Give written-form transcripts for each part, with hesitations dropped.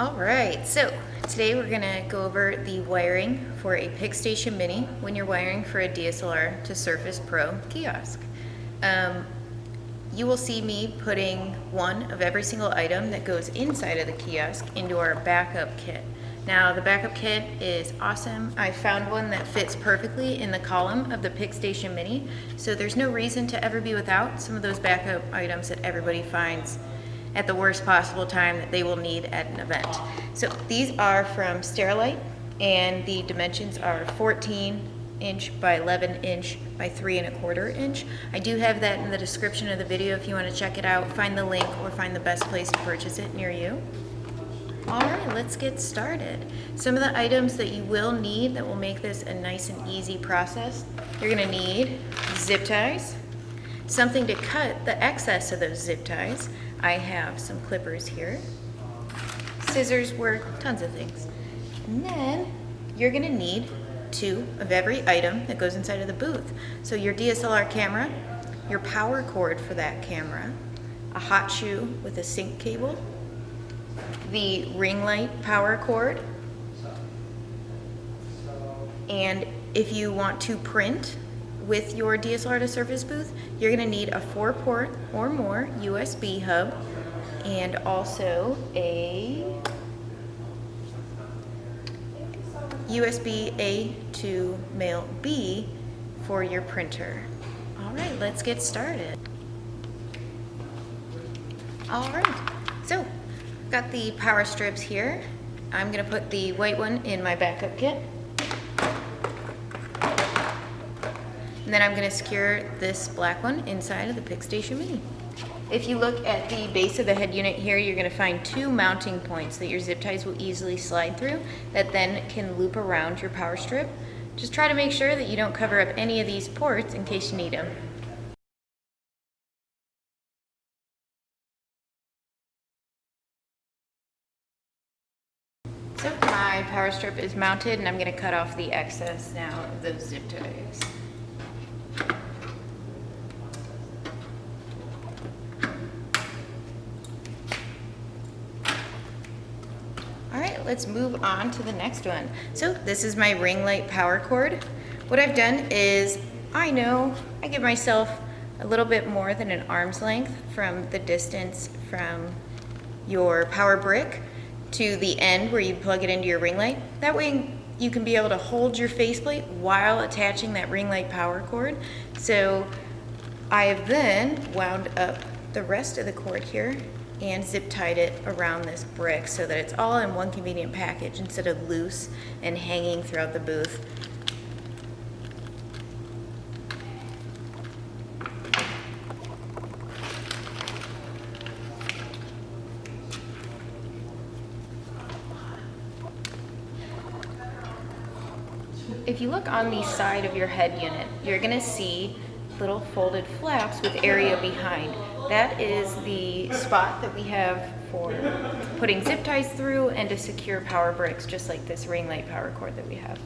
Alright, so today we're going to go over the wiring for a PicStation Mini when you're wiring for a DSLR to Surface Pro kiosk. You will see me putting one of every single item that goes inside of the kiosk into our backup kit. Now the backup kit is awesome. I found one that fits perfectly in the column of the PicStation Mini, so there's no reason to ever be without some of those backup items that everybody finds at the worst possible time that they will need at an event. So these are from Sterilite, and the dimensions are 14" by 11" by 3¼ inch. I do have that in the description of the video if you want to check it out, find the link, or find the best place to purchase it near you. Alright, let's get started. Some of the items that you will need that will make this a nice and easy process: you're going to need zip ties, something to cut the excess of those zip ties. I have some clippers here. Scissors work, tons of things. And then you're going to need two of every item that goes inside of the booth. So your DSLR camera, your power cord for that camera, a hot shoe with a sync cable, the ring light power cord, and if you want to print with your DSLR to Surface booth, you're going to need a 4-port or more USB hub, and also a USB A to male B for your printer. Alright, let's get started. Alright, so got the power strips here. I'm going to put the white one in my backup kit. And then I'm going to secure this black one inside of the PicStation Mini. If you look at the base of the head unit here, you're going to find two mounting points that your zip ties will easily slide through that then can loop around your power strip. Just try to make sure that you don't cover up any of these ports in case you need them. So my power strip is mounted, and I'm going to cut off the excess now of those zip ties. Alright, let's move on to the next one. So this is my ring light power cord. What I've done is, I give myself a little bit more than an arm's length from the distance from your power brick to the end where you plug it into your ring light. That way you can be able to hold your faceplate while attaching that ring light power cord. So I have then wound up the rest of the cord here and zip tied it around this brick so that it's all in one convenient package instead of loose and hanging throughout the booth. If you look on the side of your head unit, you're going to see little folded flaps with area behind. That is the spot that we have for putting zip ties through and to secure power bricks, just like this ring light power cord that we have.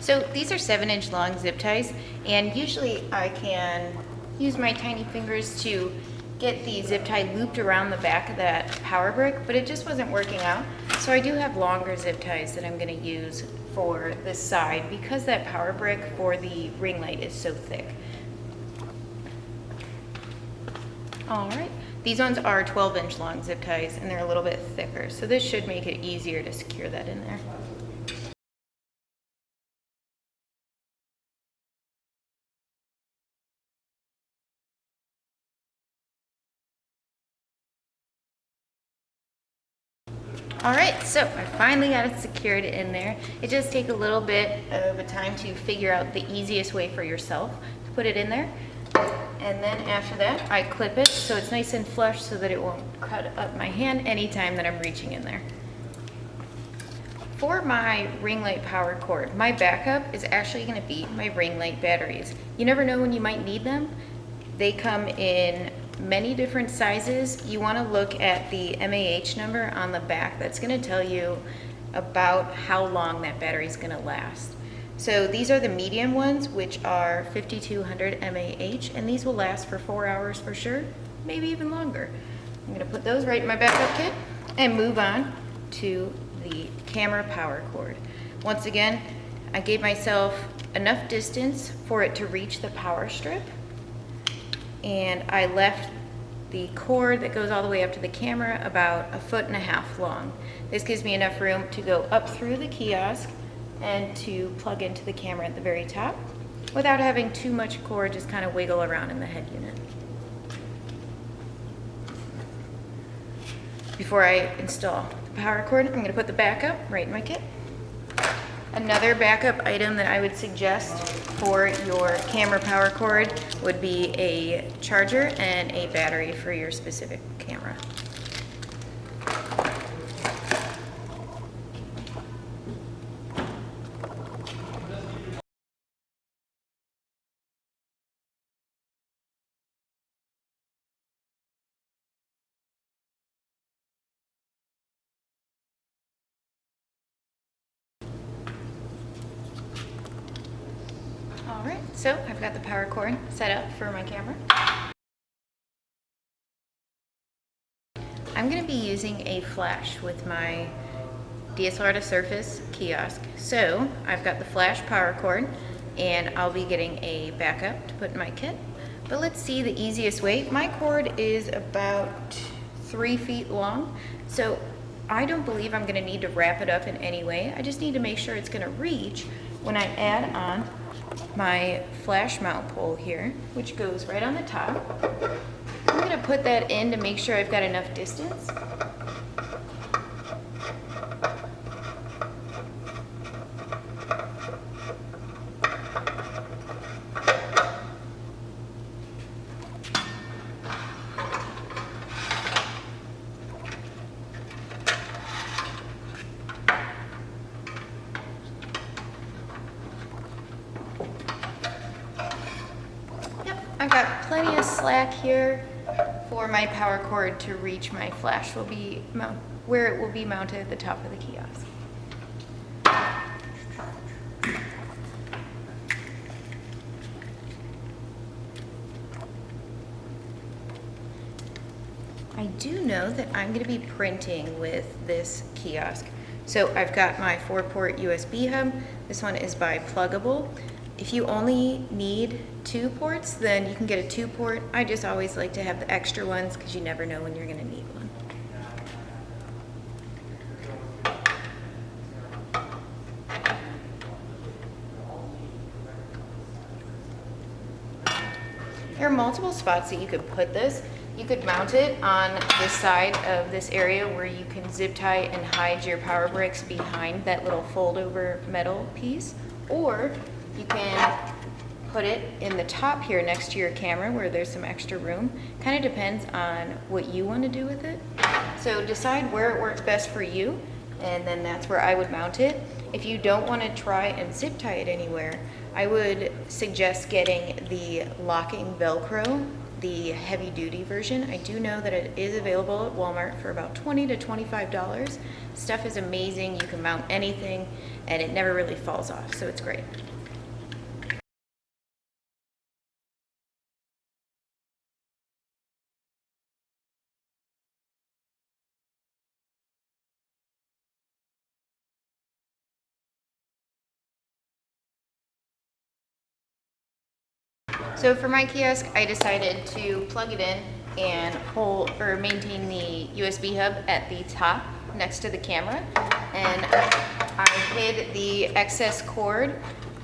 So these are 7" long zip ties, and usually I can use my tiny fingers to get the zip tie looped around the back of that power brick, but it just wasn't working out. So I do have longer zip ties that I'm going to use for this side because that power brick for the ring light is so thick. Alright, these ones are 12" long zip ties, and they're a little bit thicker, so this should make it easier to secure that in there. Alright, so I finally got it secured in there. It does take a little bit of a time to figure out the easiest way for yourself to put it in there. And then after that, I clip it so it's nice and flush so that it won't cut up my hand anytime that I'm reaching in there. For my ring light power cord, my backup is actually going to be my ring light batteries. You never know when you might need them. They come in many different sizes. You want to look at the MAH number on the back. That's going to tell you about how long that battery is going to last. So these are the medium ones, which are 5200 mAh, and these will last for 4 hours for sure, maybe even longer. I'm going to put those right in my backup kit and move on to the camera power cord. Once again, I gave myself enough distance for it to reach the power strip, and I left the cord that goes all the way up to the camera about 1.5 feet long. This gives me enough room to go up through the kiosk and to plug into the camera at the very top without having too much cord just kind of wiggle around in the head unit. Before I install the power cord, I'm going to put the backup right in my kit. Another backup item that I would suggest for your camera power cord would be a charger and a battery for your specific camera. All right, so I've got the power cord set up for my camera. I'm going to be using a flash with my DSLR to Surface kiosk. So I've got the flash power cord, and I'll be getting a backup to put in my kit. But let's see the easiest way. My cord is about 3 feet long, so I don't believe I'm going to need to wrap it up in any way. I just need to make sure it's going to reach when I add on my flash mount pole here, which goes right on the top. I'm going to put that in to make sure I've got enough distance. I've got plenty of slack here for my power cord to reach my flash where it will be mounted at the top of the kiosk. I do know that I'm going to be printing with this kiosk. So I've got my 4-port USB hub. This one is by Pluggable. If you only need 2 ports, then you can get a 2-port. I just always like to have the extra ones because you never know when you're going to need one. There are multiple spots that you could put this. You could mount it on this side of this area where you can zip tie and hide your power bricks behind that little fold over metal piece, or you can put it in the top here next to your camera where there's some extra room. Kind of depends on what you want to do with it. So decide where it works best for you, and then that's where I would mount it. If you don't want to try and zip tie it anywhere, I would suggest getting the locking Velcro, the heavy duty version. I do know that it is available at Walmart for about $20 to $25. Stuff is amazing. You can mount anything and it never really falls off, so it's great. So for my kiosk, I decided to plug it in and maintain the USB hub at the top next to the camera. And I hid the excess cord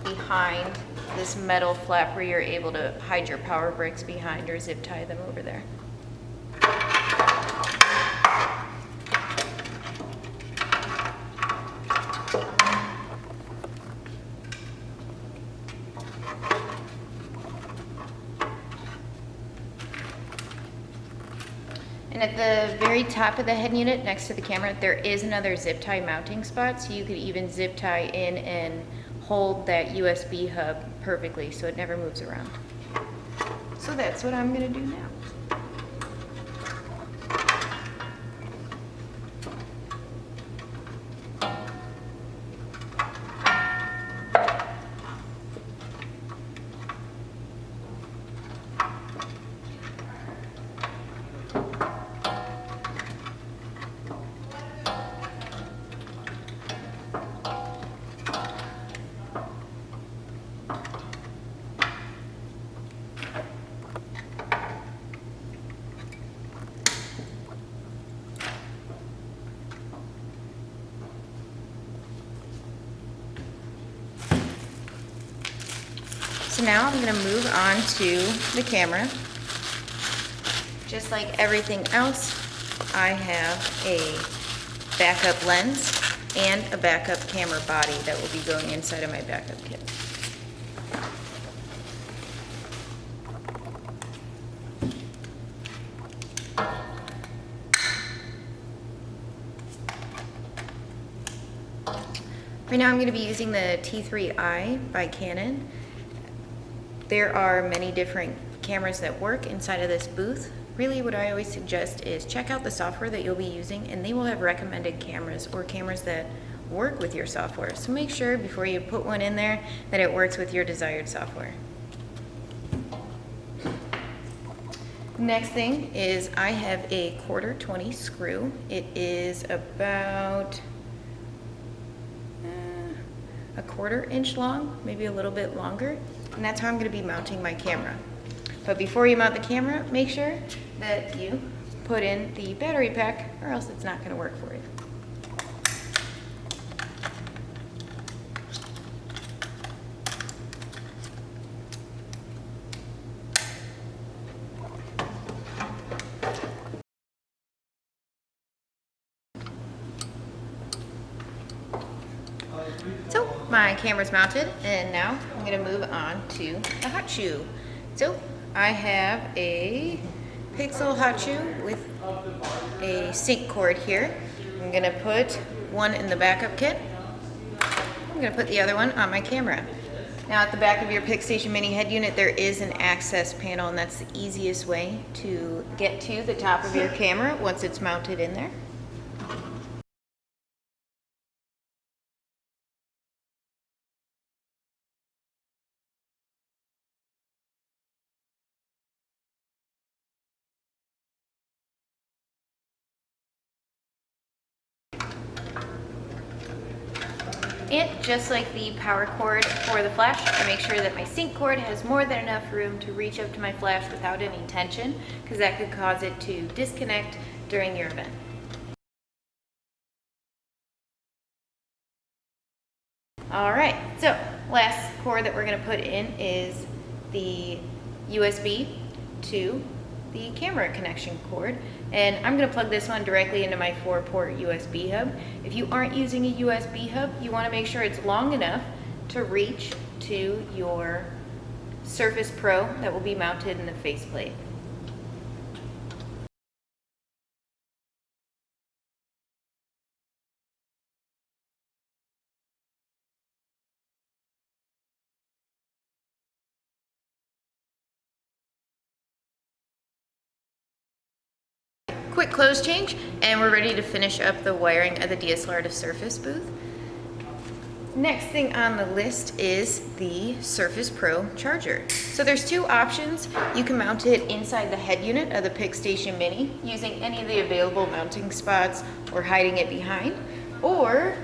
behind this metal flap where you're able to hide your power bricks behind or zip tie them over there. And at the very top of the head unit next to the camera, there is another zip tie mounting spot, so you could even zip tie in and hold that USB hub perfectly so it never moves around. So that's what I'm going to do now. So now I'm going to move on to the camera. Just like everything else, I have a backup lens and a backup camera body that will be going inside of my backup kit. Right now I'm going to be using the T3i by Canon. There are many different cameras that work inside of this booth. Really what I always suggest is check out the software that you'll be using, and they will have recommended cameras or cameras that work with your software. So make sure before you put one in there that it works with your desired software. Next thing is I have a 1/4 screw. It is about a 1/4 inch long, maybe a little bit longer, and that's how I'm going to be mounting my camera. But before you mount the camera, make sure that you put in the battery pack, or else it's not going to work for you. So my camera's mounted, and now I'm going to move on to the hot shoe. So I have a Pixel hot shoe with a sync cord here. I'm going to put one in the backup kit. I'm going to put the other one on my camera. Now at the back of your PicStation Mini head unit there is an access panel, and that's the easiest way to get to the top of your camera once it's mounted in there. And just like the power cord for the flash, I make sure that my sync cord has more than enough room to reach up to my flash without any tension, because that could cause it to disconnect during your event. Alright, so last cord that we're going to put in is the USB to the camera connection cord, and I'm going to plug this one directly into my 4-port USB hub. If you aren't using a USB hub, you want to make sure it's long enough to reach to your Surface Pro that will be mounted in the faceplate. Quick close change, and we're ready to finish up the wiring of the DSLR to Surface booth. Next thing on the list is the Surface Pro charger. So there's two options. You can mount it inside the head unit of the PicStation Mini using any of the available mounting spots or hiding it behind. Or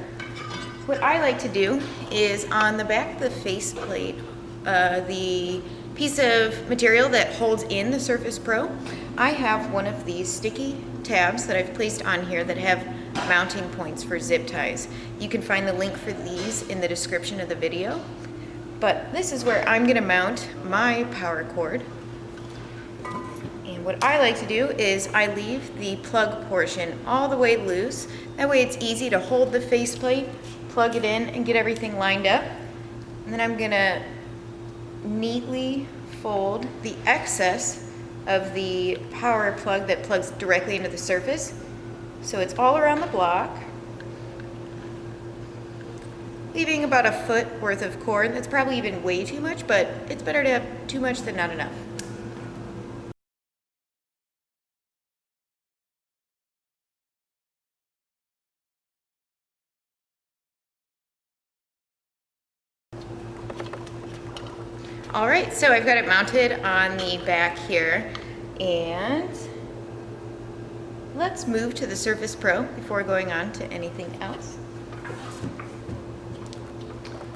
what I like to do is on the back of the faceplate, the piece of material that holds in the Surface Pro, I have one of these sticky tabs that I've placed on here that have mounting points for zip ties. You can find the link for these in the description of the video. But this is where I'm going to mount my power cord. And what I like to do is I leave the plug portion all the way loose. That way it's easy to hold the faceplate, plug it in, and get everything lined up. And then I'm going to neatly fold the excess of the power plug that plugs directly into the surface. So it's all around the block, leaving about a foot worth of cord. That's probably even way too much, but it's better to have too much than not enough. All right, so I've got it mounted on the back here, and let's move to the Surface Pro before going on to anything else.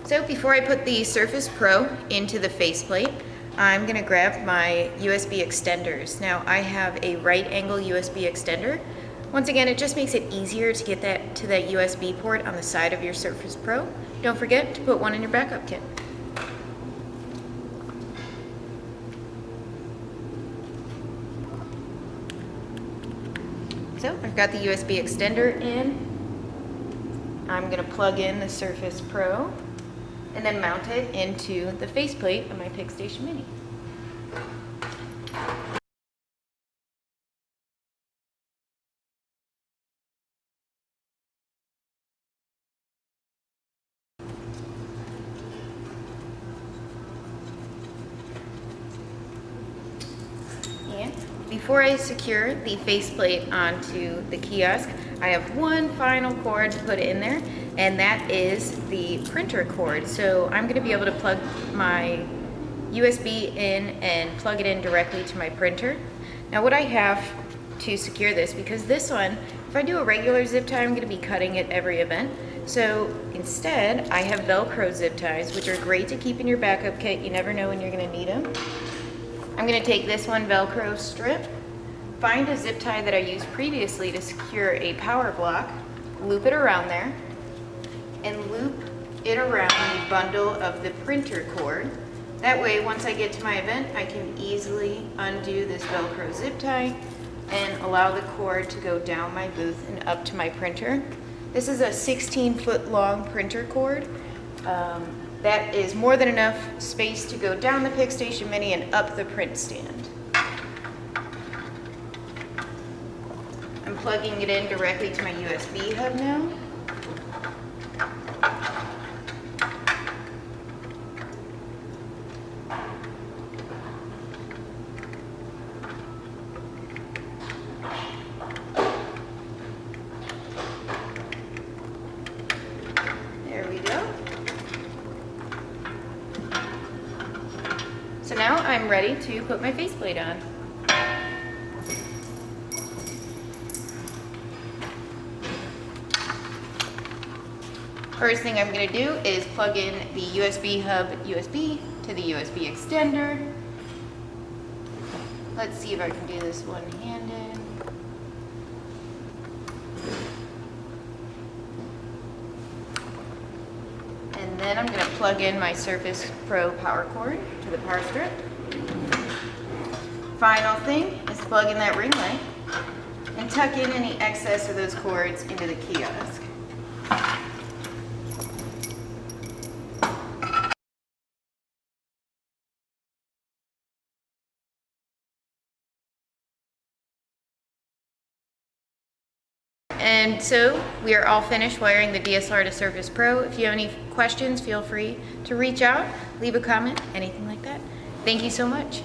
So before I put the Surface Pro into the faceplate, I'm going to grab my USB extenders. Now I have a right angle USB extender. Once again, it just makes it easier to get that to that USB port on the side of your Surface Pro. Don't forget to put one in your backup kit. So I've got the USB extender in. I'm gonna plug in the Surface Pro and then mount it into the faceplate of my PicStation Mini. And before I secure the faceplate onto the kiosk, I have one final cord to put in there, and that is the printer cord. So I'm going to be able to plug my USB in and plug it in directly to my printer. Now what I have to secure this, because this one, if I do a regular zip tie, I'm going to be cutting at every event. So instead, I have Velcro zip ties, which are great to keep in your backup kit. You never know when you're going to need them. I'm going to take this one Velcro strip, find a zip tie that I used previously to secure a power block, loop it around there, and loop it around the bundle of the printer cord. That way, once I get to my event, I can easily undo this Velcro zip tie and allow the cord to go down my booth and up to my printer. This is a 16-foot long printer cord. That is more than enough space to go down the PicStation Mini and up the print stand. I'm plugging it in directly to my USB hub now. There we go. So now I'm ready to put my faceplate on. First thing I'm going to do is plug in the USB hub USB to the USB extender. Let's see if I can do this one-handed. And then I'm going to plug in my Surface Pro power cord to the power strip. Final thing is plug in that ring light and tuck in any excess of those cords into the kiosk. And so we are all finished wiring the DSLR to Surface Pro. If you have any questions, feel free to reach out, leave a comment, anything like that. Thank you so much.